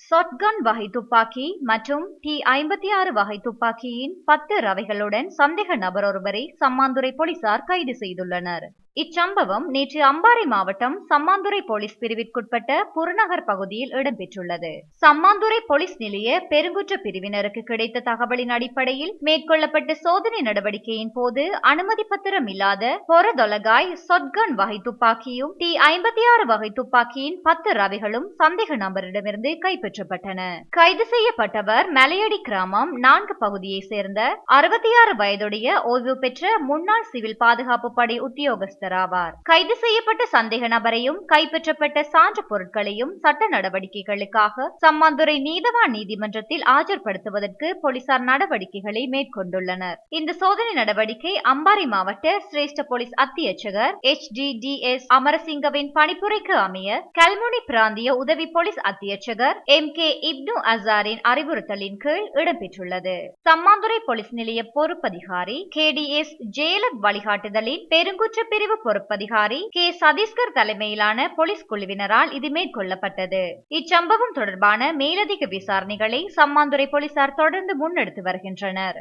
Shotgun வகை துப்பாக்கி மற்றும் T56 வகை துப்பாக்கியின் 10 ரவைகளுடன் சந்தேக நபர் ஒருவரை சம்மாந்துறை போலீசார் கைது செய்துள்ளனர். இச்சம்பவம் நேற்று அம்பாறை மாவட்டம் சம்மாந்துறை போலீஸ் பிரிவிற்குட்பட்ட புறநகர் பகுதியில் இடம்பெற்றுள்ளது. சம்மாந்துறை போலீஸ் நிலைய பெருங்குற்ற பிரிவினருக்கு கிடைத்த தகவலின் அடிப்படையில் மேற்கொள்ளப்பட்ட சோதனை நடவடிக்கையின் போது அனுமதி பத்திரம் இல்லாத பொரதொலகாய் ஷாட்கன் வகை துப்பாக்கியும் T56 வகை துப்பாக்கியின் 10 ரவைகளும் சந்தேக நபரிடமிருந்து கைப்பற்றப்பட்டன. கைது செய்யப்பட்டவர் மலையடி கிராமம் 4 பகுதியை சேர்ந்த 66 வயதுடைய ஓய்வு பெற்ற முன்னாள் சிவில் பாதுகாப்பு படை உத்தியோகஸ்தர் ஆவார். கைது செய்யப்பட்ட சந்தேக நபரையும் கைப்பற்றப்பட்ட சான்று பொருட்களையும் சட்ட நடவடிக்கைகளுக்காக சம்மாந்துறை நீதவான் நீதிமன்றத்தில் ஆஜர்படுத்துவதற்கு போலீசார் நடவடிக்கைகளை மேற்கொண்டுள்ளனர். இந்த சோதனை நடவடிக்கை அம்பாறை மாவட்ட சிரேஷ்ட போலீஸ் அத்தியட்சகர் HDDS அமரசிங்கவின் பணிப்புரைக்கு அமைய கல்முனை பிராந்திய உதவி போலீஸ் அத்தியட்சகர் MK இப்னு அசாரின் அறிவுறுத்தலின் கீழ் இடம்பெற்றுள்ளது. சம்மாந்துறை போலீஸ் நிலைய பொறுப்பதிகாரி KDS ஜெயலக் வழிகாட்டுதலின் பெருங்குற்ற பிரிவு பொறுப்பதிகாரி K சதீஸ்கர் தலைமையிலான போலீஸ் குழுவினரால் இது மேற்கொள்ளப்பட்டது. இச்சம்பவம் தொடர்பான மேலதிக விசாரணைகளை சம்மாந்துறை போலீசார் தொடர்ந்து முன்னெடுத்து வருகின்றனர்.